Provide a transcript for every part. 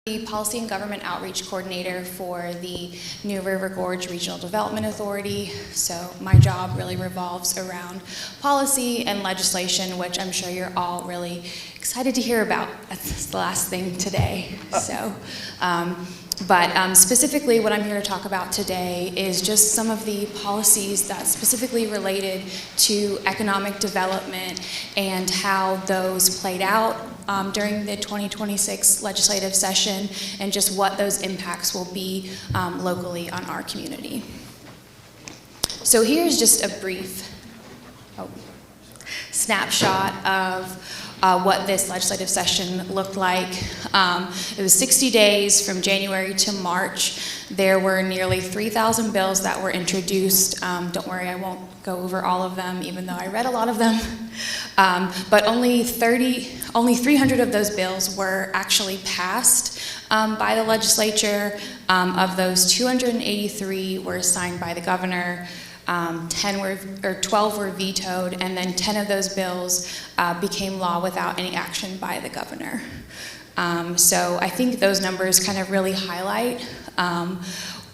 The Policy and Government Outreach Coordinator for the New River Gorge Regional Development Authority. So my job really revolves around policy and legislation, which I'm sure you're all really excited to hear about. That's the last thing today. But specifically what I'm here to talk about today is just some of the policies that specifically related to economic development and how those played out during the 2026 legislative session, and just what those impacts will be locally on our community. So here's just a brief snapshot of what this legislative session looked like. It was 60 days from January to March. There were nearly 3,000 bills that were introduced. Don't worry, I won't go over all of them, even though I read a lot of them. But only 300 of those bills were actually passed by the legislature. Of those, 283 were signed by the governor. 12 were vetoed, and then 10 of those bills became law without any action by the governor. So I think those numbers kind of really highlight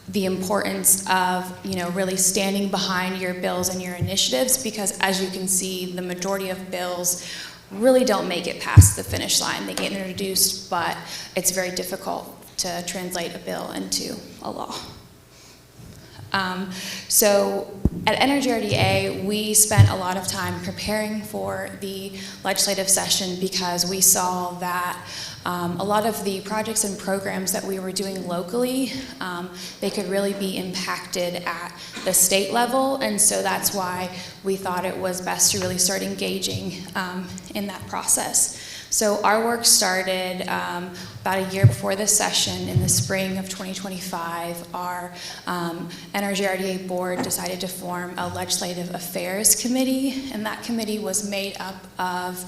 the importance of, really standing behind your bills and your initiatives, because as you can see, the majority of bills really don't make it past the finish line. They get introduced, but it's very difficult to translate a bill into a law. So at Energy RDA, we spent a lot of time preparing for the legislative session because we saw that a lot of the projects and programs that we were doing locally, they could really be impacted at the state level, and so that's why we thought it was best to really start engaging in that process. So our work started about a year before this session. In the spring of 2025, our Energy RDA board decided to form a legislative affairs committee, and that committee was made up of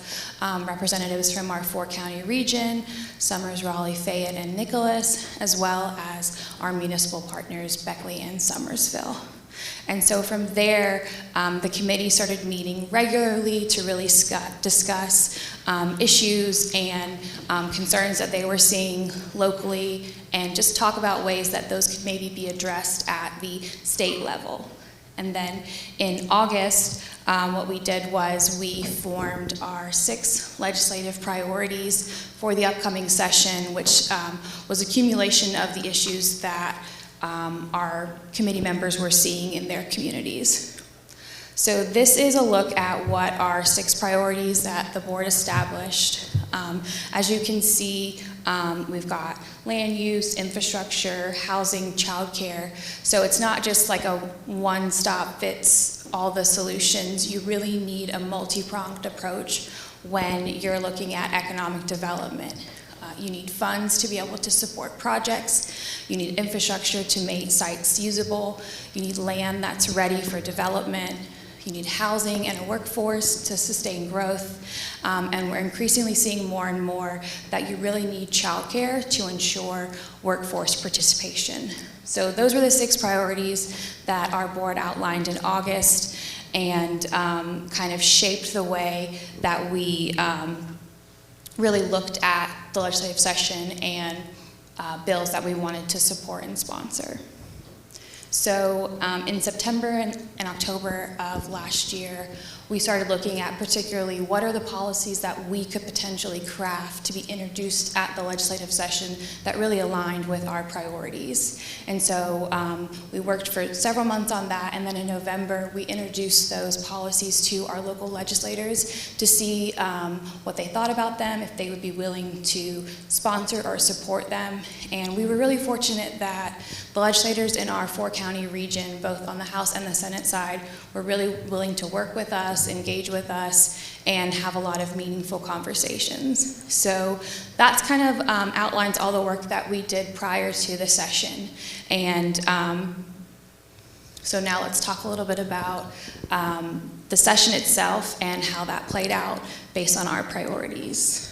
representatives from our 4-county region, Summers, Raleigh, Fayette, and Nicholas, as well as our municipal partners, Beckley and Summersville. And so from there, the committee started meeting regularly to really discuss issues and concerns that they were seeing locally, and just talk about ways that those could maybe be addressed at the state level. And then in August, what we did was we formed our 6 legislative priorities for the upcoming session, which was accumulation of the issues that our committee members were seeing in their communities. So this is a look at what our 6 priorities that the board established. As you can see, we've got land use, infrastructure, housing, childcare. So it's not just like a one-stop fits all the solutions. You really need a multi-pronged approach when you're looking at economic development. You need funds to be able to support projects. You need infrastructure to make sites usable. You need land that's ready for development. You need housing and a workforce to sustain growth. And we're increasingly seeing more and more that you really need childcare to ensure workforce participation. So those were the 6 priorities that our board outlined in August, and kind of shaped the way that we really looked at the legislative session and bills that we wanted to support and sponsor. So in September and October of last year, we started looking at particularly what are the policies that we could potentially craft to be introduced at the legislative session that really aligned with our priorities. And so we worked for several months on that, and then in November we introduced those policies to our local legislators to see what they thought about them, if they would be willing to sponsor or support them. And we were really fortunate that the legislators in our 4-county region, both on the House and the Senate side, were really willing to work with us, engage with us, and have a lot of meaningful conversations. So that's kind of outlines all the work that we did prior to the session. And so now let's talk a little bit about the session itself and how that played out based on our priorities.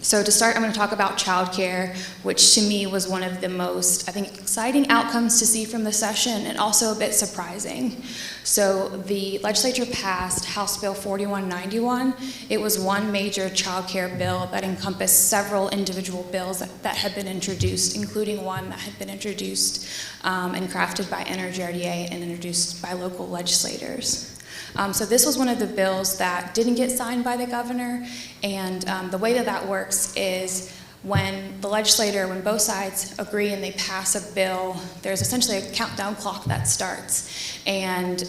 So to start, I'm going to talk about childcare, which to me was one of the most, I think, exciting outcomes to see from the session, and also a bit surprising. So the legislature passed House Bill 4191. It was one major childcare bill that encompassed several individual bills that had been introduced, including one that had been introduced and crafted by NRGRDA and introduced by local legislators. So this was one of the bills that didn't get signed by the governor, and the way that works is when both sides agree and they pass a bill, there's essentially a countdown clock that starts. And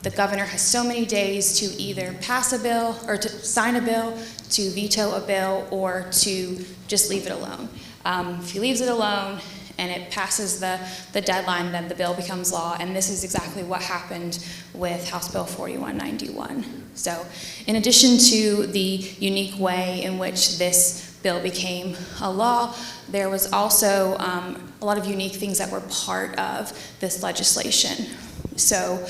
the governor has so many days to either pass a bill, or to sign a bill, to veto a bill, or to just leave it alone. If he leaves it alone, and it passes the deadline, then the bill becomes law, and this is exactly what happened with House Bill 4191. So in addition to the unique way in which this bill became a law, there was also a lot of unique things that were part of this legislation. So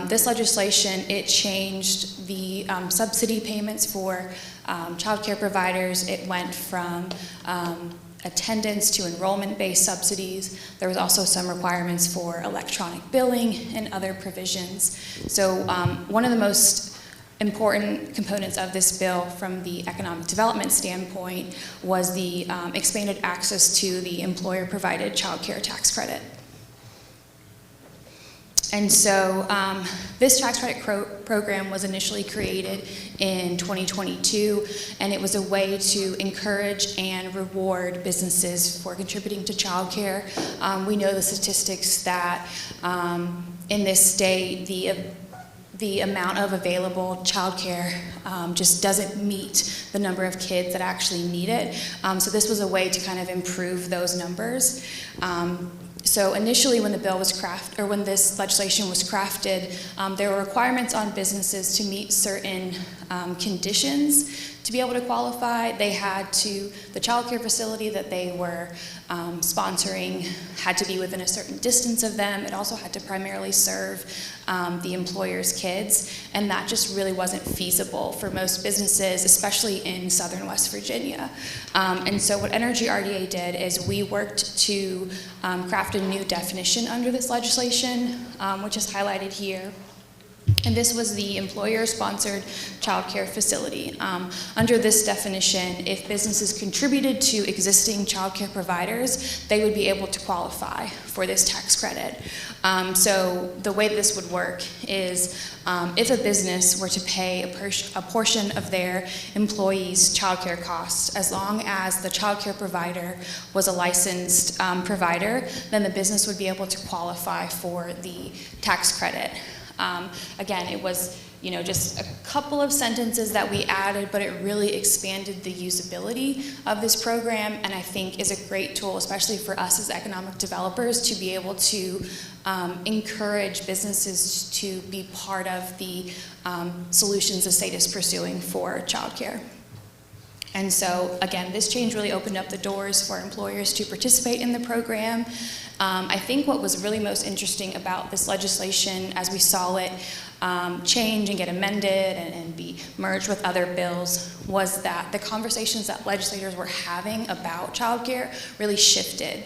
this legislation, it changed the subsidy payments for child care providers. It went from attendance to enrollment-based subsidies. There was also some requirements for electronic billing and other provisions. So one of the most important components of this bill from the economic development standpoint was the expanded access to the employer-provided child care tax credit. And so this tax credit program was initially created in 2022, and it was a way to encourage and reward businesses for contributing to childcare. We know the statistics that in this state, the amount of available childcare just doesn't meet the number of kids that actually need it. So this was a way to kind of improve those numbers. So initially, when the bill was crafted, or when this legislation was crafted, there were requirements on businesses to meet certain conditions to be able to qualify. They had to, the child care facility that they were sponsoring had to be within a certain distance of them. It also had to primarily serve the employer's kids, and that just really wasn't feasible for most businesses, especially in southern West Virginia. And so what NRGRDA did is we worked to craft a new definition under this legislation, which is highlighted here. And this was the employer-sponsored child care facility. Under this definition, if businesses contributed to existing child care providers, they would be able to qualify for this tax credit. So the way this would work is if a business were to pay a portion of their employees' child care costs, as long as the child care provider was a licensed provider, then the business would be able to qualify for the tax credit. Again, it was, just a couple of sentences that we added, but it really expanded the usability of this program, and I think is a great tool, especially for us as economic developers, to be able to encourage businesses to be part of the solutions the state is pursuing for childcare. And so, again, this change really opened up the doors for employers to participate in the program. I think what was really most interesting about this legislation, as we saw it change and get amended and be merged with other bills, was that the conversations that legislators were having about childcare really shifted.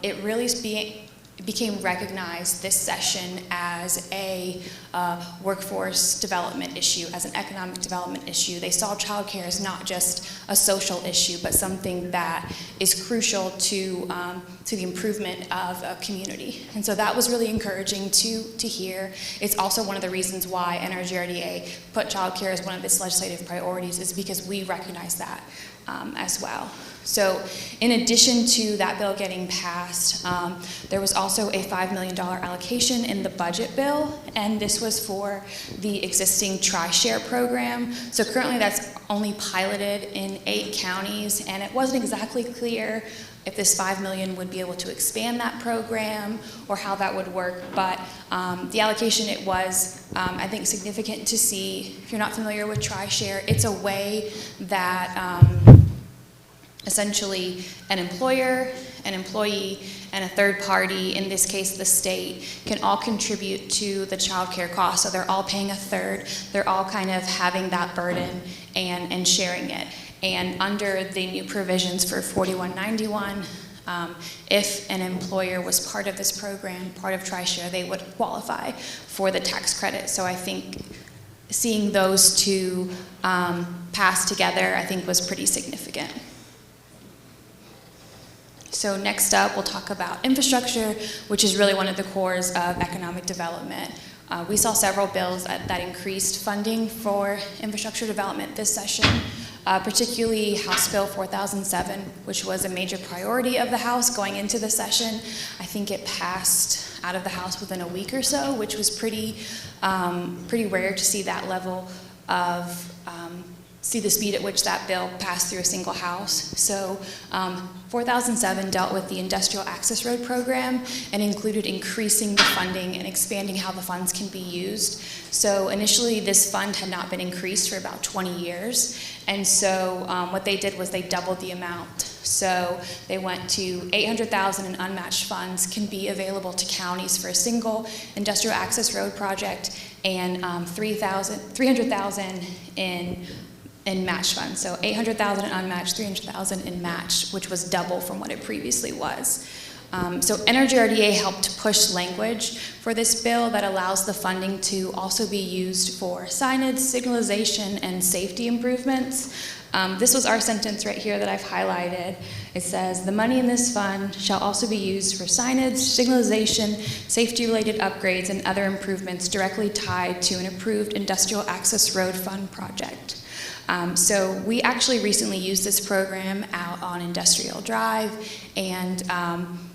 It really became recognized this session as a workforce development issue, as an economic development issue. They saw childcare as not just a social issue, but something that is crucial to the improvement of a community. And so that was really encouraging to hear. It's also one of the reasons why NRGRDA put childcare as one of its legislative priorities, is because we recognize that as well. So in addition to that bill getting passed, there was also a $5 million allocation in the budget bill, and this was for the existing Tri-Share program. So currently that's only piloted in 8 counties, and it wasn't exactly clear if this $5 million would be able to expand that program or how that would work, but the allocation, it was, I think, significant to see. If you're not familiar with Tri-Share, it's a way that essentially an employer, an employee, and a third party, in this case the state, can all contribute to the child care cost. So they're all paying a third. They're all kind of having that burden and sharing it. And under the new provisions for 4191, if an employer was part of this program, part of TriShare, they would qualify for the tax credit. So I think seeing those two pass together, I think, was pretty significant. So next up, we'll talk about infrastructure, which is really one of the cores of economic development. We saw several bills that increased funding for infrastructure development this session, particularly House Bill 4007, which was a major priority of the House going into the session. I think it passed out of the House within a week or so, which was pretty rare to see that level of, see the speed at which that bill passed through a single House. So 4007 dealt with the Industrial Access Road Program and included increasing the funding and expanding how the funds can be used. So initially this fund had not been increased for about 20 years. And so what they did was they doubled the amount. So they went to $800,000 in unmatched funds can be available to counties for a single industrial access road project, and $300,000 in matched funds. So $800,000 in unmatched, $300,000 in matched, which was double from what it previously was. So Energy RDA helped push language for this bill that allows the funding to also be used for signage, signalization, and safety improvements. This was our sentence right here that I've highlighted. It says, the money in this fund shall also be used for signage, signalization, safety-related upgrades, and other improvements directly tied to an approved industrial access road fund project. So we actually recently used this program out on Industrial Drive, and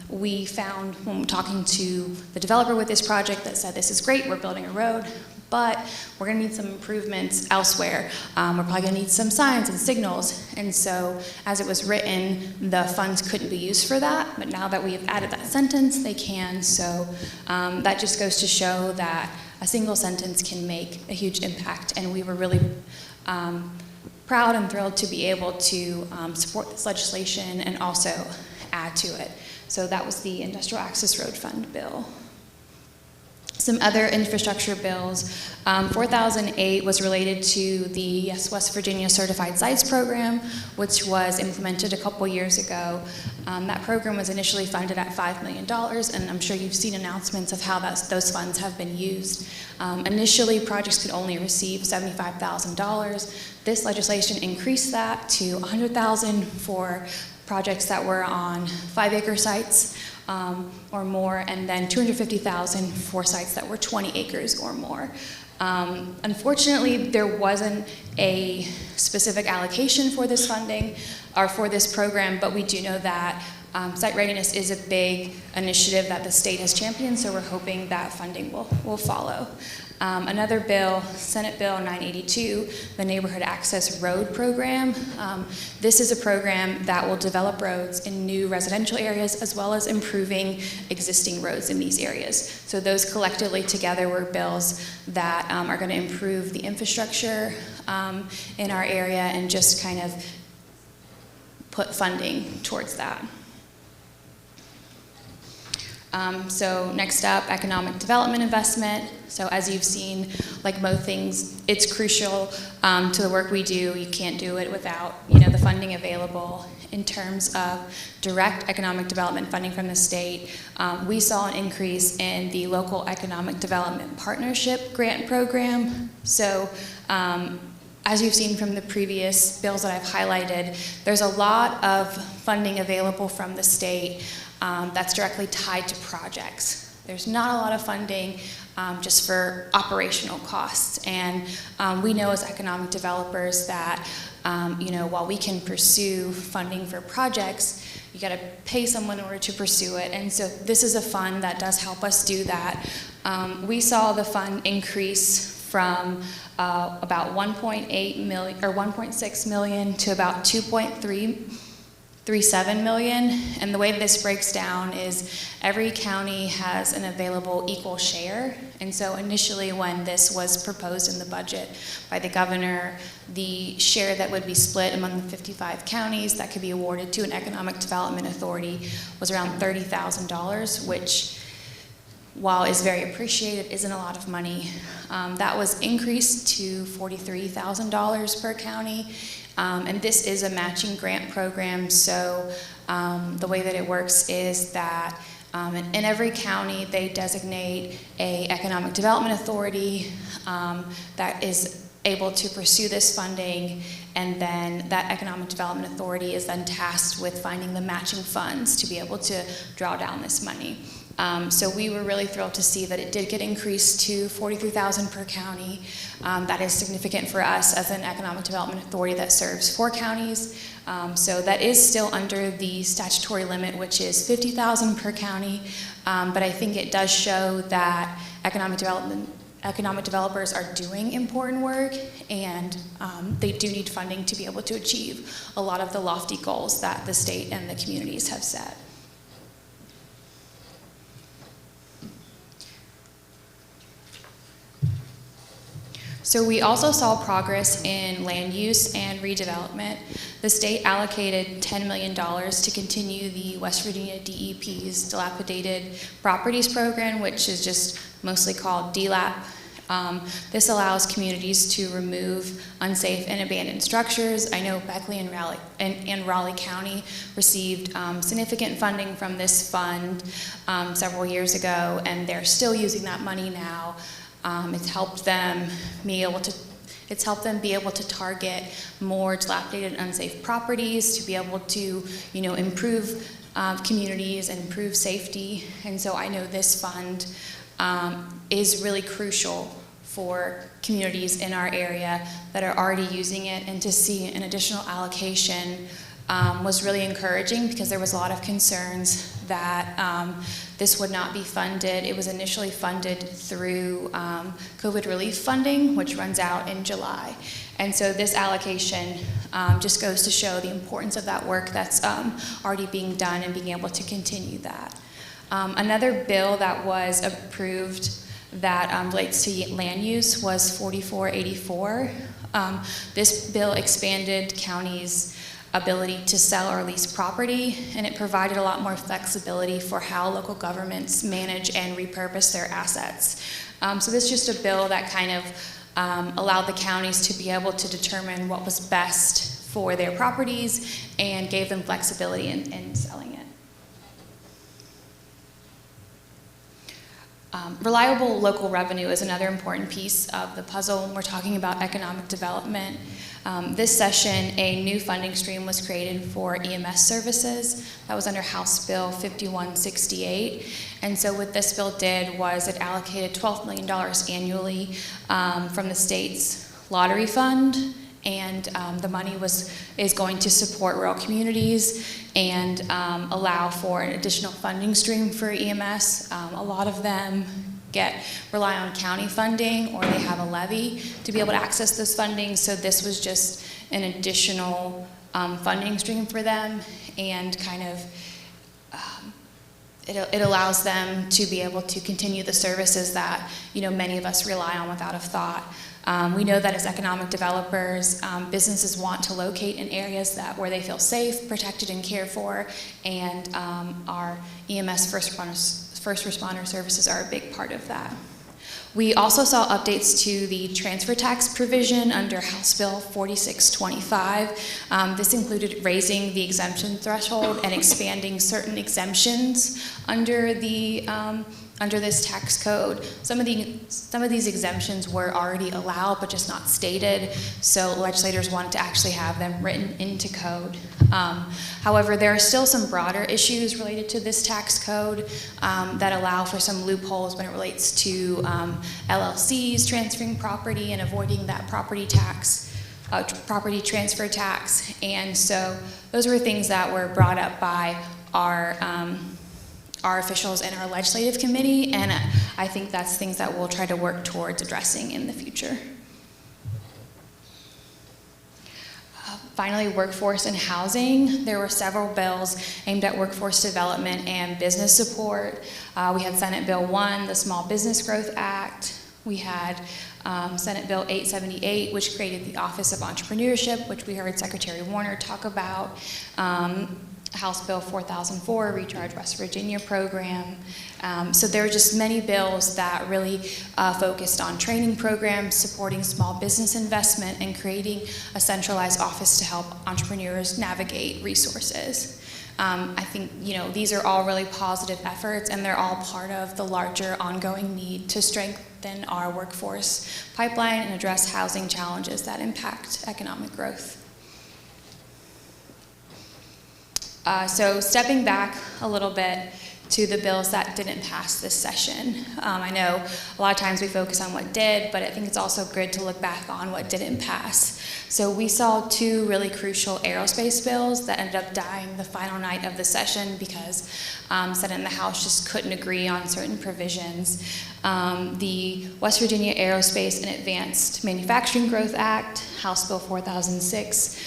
we found when talking to the developer with this project that said, this is great, we're building a road, but we're gonna need some improvements elsewhere. We're probably gonna need some signs and signals. And so as it was written, the funds couldn't be used for that, but now that we have added that sentence, they can. So that just goes to show that a single sentence can make a huge impact, and we were really proud and thrilled to be able to support this legislation and also add to it. So that was the Industrial Access Road Fund bill. Some other infrastructure bills. 4008 was related to the Yes West Virginia Certified Sites Program, which was implemented a couple years ago. That program was initially funded at $5 million, and I'm sure you've seen announcements of how those funds have been used. Initially, projects could only receive $75,000. This legislation increased that to $100,000 for projects that were on 5-acre sites or more, and then $250,000 for sites that were 20 acres or more. Unfortunately, there wasn't a specific allocation for this funding or for this program, but we do know that site readiness is a big initiative that the state has championed, so we're hoping that funding will follow. Another bill, Senate Bill 982, the Neighborhood Access Road Program. This is a program that will develop roads in new residential areas as well as improving existing roads in these areas. So those collectively together were bills that are going to improve the infrastructure in our area and just kind of put funding towards that. So next up, economic development investment. So as you've seen, like most things, it's crucial to the work we do. You can't do it without the funding available. In terms of direct economic development funding from the state, we saw an increase in the local economic development partnership grant program. So as you've seen from the previous bills that I've highlighted, there's a lot of funding available from the state that's directly tied to projects. There's not a lot of funding just for operational costs. And we know as economic developers that while we can pursue funding for projects, you gotta pay someone in order to pursue it. And so this is a fund that does help us do that. We saw the fund increase from about 1.8 million or 1.6 million to about 2.3 $3.37 million, and the way this breaks down is every county has an available equal share, and so initially when this was proposed in the budget by the governor, the share that would be split among the 55 counties that could be awarded to an economic development authority was around $30,000, which, while is very appreciated, isn't a lot of money. That was increased to $43,000 per county. And this is a matching grant program, so the way that it works is that in every county they designate an economic development authority that is able to pursue this funding, and then that economic development authority is then tasked with finding the matching funds to be able to draw down this money. So we were really thrilled to see that it did get increased to $43,000 per county. That is significant for us as an economic development authority that serves 4 counties. So that is still under the statutory limit, which is $50,000 per county. But I think it does show that economic developers are doing important work, and they do need funding to be able to achieve a lot of the lofty goals that the state and the communities have set. So we also saw progress in land use and redevelopment. The state allocated $10 million to continue the West Virginia DEP's Dilapidated Properties Program, which is just mostly called DLAP. This allows communities to remove unsafe and abandoned structures. I know Beckley and Raleigh County received significant funding from this fund several years ago, and they're still using that money now. It's helped them be able to target more dilapidated and unsafe properties, to be able to, improve communities and improve safety. And so I know this fund is really crucial for communities in our area that are already using it, and to see an additional allocation was really encouraging, because there was a lot of concerns that this would not be funded. It was initially funded through COVID relief funding, which runs out in July. And so this allocation just goes to show the importance of that work that's already being done, and being able to continue that. Another bill that was approved that relates to land use was 4484. This bill expanded counties' ability to sell or lease property, and it provided a lot more flexibility for how local governments manage and repurpose their assets. So this is just a bill that kind of allowed the counties to be able to determine what was best for their properties, and gave them flexibility in selling it. Reliable local revenue is another important piece of the puzzle when we're talking about economic development. This session, a new funding stream was created for EMS services. That was under House Bill 5168. And so what this bill did was it allocated $12 million annually from the state's lottery fund, and the money is going to support rural communities and allow for an additional funding stream for EMS. A lot of them rely on county funding, or they have a levy to be able to access this funding. So this was just an additional funding stream for them, and kind of it allows them to be able to continue the services that many of us rely on without a thought. We know that as economic developers, businesses want to locate in areas where they feel safe, protected, and cared for, and our EMS first responder services are a big part of that. We also saw updates to the transfer tax provision under House Bill 4625. This included raising the exemption threshold and expanding certain exemptions under this tax code. Some of these exemptions were already allowed, but just not stated, so legislators wanted to actually have them written into code. However, there are still some broader issues related to this tax code that allow for some loopholes when it relates to LLCs transferring property and avoiding that property transfer tax. And so those were things that were brought up by our officials in our legislative committee, and I think that's things that we'll try to work towards addressing in the future. Finally, workforce and housing. There were several bills aimed at workforce development and business support. We had Senate Bill 1, the Small Business Growth Act. We had Senate Bill 878, which created the Office of Entrepreneurship, which we heard Secretary Warner talk about. House Bill 4004, Recharge West Virginia program. So there were just many bills that really focused on training programs, supporting small business investment, and creating a centralized office to help entrepreneurs navigate resources. I think these are all really positive efforts, and they're all part of the larger ongoing need to strengthen our workforce pipeline and address housing challenges that impact economic growth. So stepping back a little bit to the bills that didn't pass this session. I know a lot of times we focus on what did, but I think it's also good to look back on what didn't pass. So we saw two really crucial aerospace bills that ended up dying the final night of the session because Senate and the House just couldn't agree on certain provisions. The West Virginia Aerospace and Advanced Manufacturing Growth Act, House Bill 4006,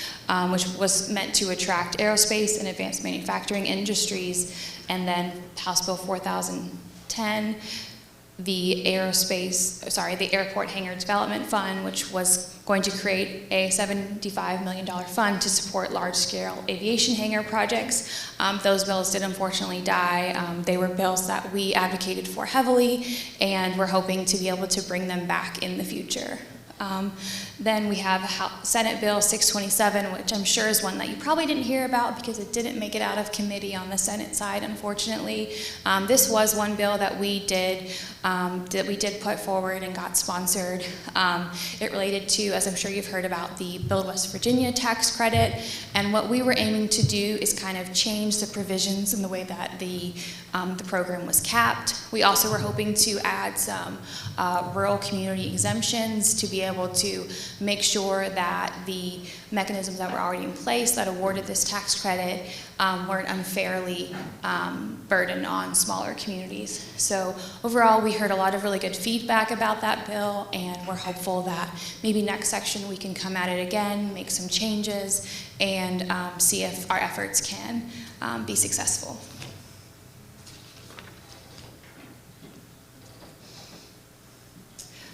which was meant to attract aerospace and advanced manufacturing industries, and then House Bill 4010, the Airport Hangar Development Fund, which was going to create a $75 million fund to support large-scale aviation hangar projects. Those bills did unfortunately die. They were bills that we advocated for heavily, and we're hoping to be able to bring them back in the future. Then we have Senate Bill 627, which I'm sure is one that you probably didn't hear about because it didn't make it out of committee on the Senate side, unfortunately. This was one bill that we did put forward and got sponsored. It related to, as I'm sure you've heard about, the Build West Virginia tax credit, and what we were aiming to do is kind of change the provisions in the way that the program was capped. We also were hoping to add some rural community exemptions to be able to make sure that the mechanisms that were already in place that awarded this tax credit weren't unfairly burdened on smaller communities. So overall, we heard a lot of really good feedback about that bill, and we're hopeful that maybe next section we can come at it again, make some changes, and see if our efforts can be successful.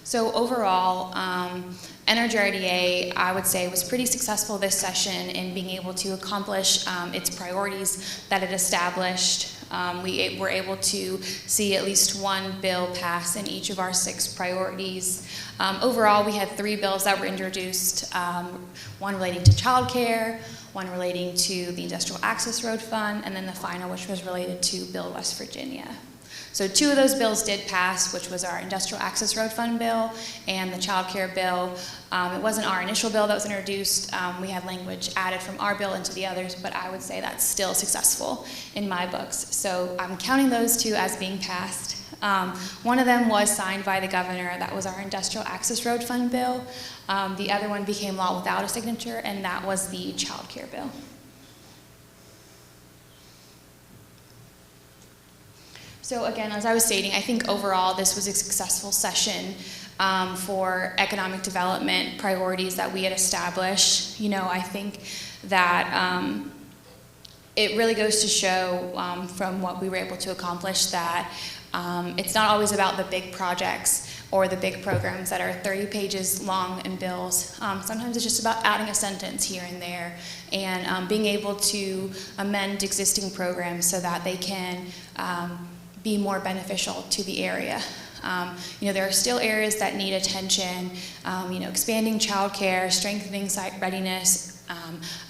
So overall, Energy RDA, I would say, was pretty successful this session in being able to accomplish its priorities that it established. We were able to see at least one bill pass in each of our 6 priorities. Overall, we had 3 bills that were introduced, one relating to childcare, one relating to the Industrial Access Road Fund, and then the final, which was related to Build West Virginia. So 2 of those bills did pass, which was our Industrial Access Road Fund bill and the Child Care bill. It wasn't our initial bill that was introduced. We had language added from our bill into the others, but I would say that's still successful in my books. So I'm counting those 2 as being passed. One of them was signed by the governor. That was our Industrial Access Road Fund bill. The other one became law without a signature, and that was the Child Care bill. So again, as I was stating, I think overall this was a successful session for economic development priorities that we had established. I think that it really goes to show from what we were able to accomplish that it's not always about the big projects or the big programs that are 30 pages long in bills. Sometimes it's just about adding a sentence here and there and being able to amend existing programs so that they can be more beneficial to the area. There are still areas that need attention, expanding childcare, strengthening site readiness,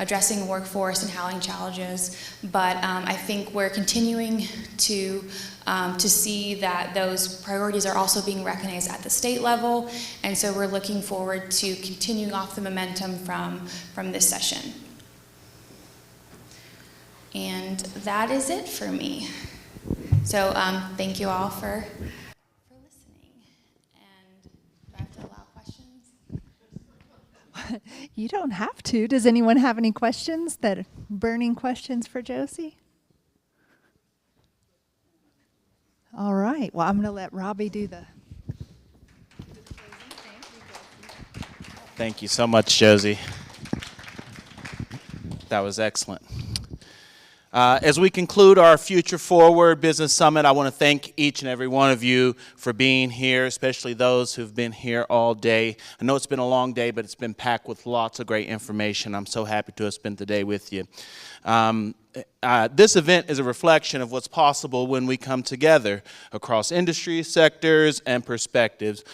addressing workforce and housing challenges, but I think we're continuing to see that those priorities are also being recognized at the state level, and so we're looking forward to continuing off the momentum from this session. And that is it for me. So thank you all for listening. And do I have to allow questions? You don't have to. Does anyone have any questions, burning questions for Jozy? All right. Well, I'm going to let Robbie do the closing. Thank you so much, Jozy. That was excellent. As we conclude our Future Forward Business Summit, I want to thank each and every one of you for being here, especially those who've been here all day. I know it's been a long day, but it's been packed with lots of great information. I'm so happy to have spent the day with you. This event is a reflection of what's possible when we come together across industry, sectors, and perspectives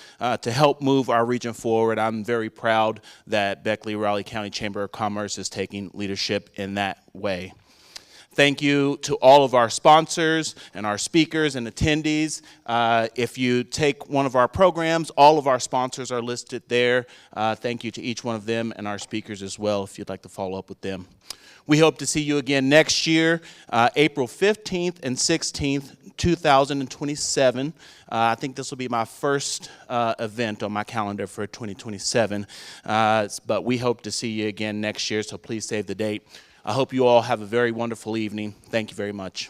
to help move our region forward. I'm very proud that Beckley-Raleigh County Chamber of Commerce is taking leadership in that way. Thank you to all of our sponsors and our speakers and attendees. If you take one of our programs, all of our sponsors are listed there. Thank you to each one of them and our speakers as well if you'd like to follow up with them. We hope to see you again next year, April 15th and 16th, 2027. I think this will be my first event on my calendar for 2027. But we hope to see you again next year, so please save the date. I hope you all have a very wonderful evening. Thank you very much.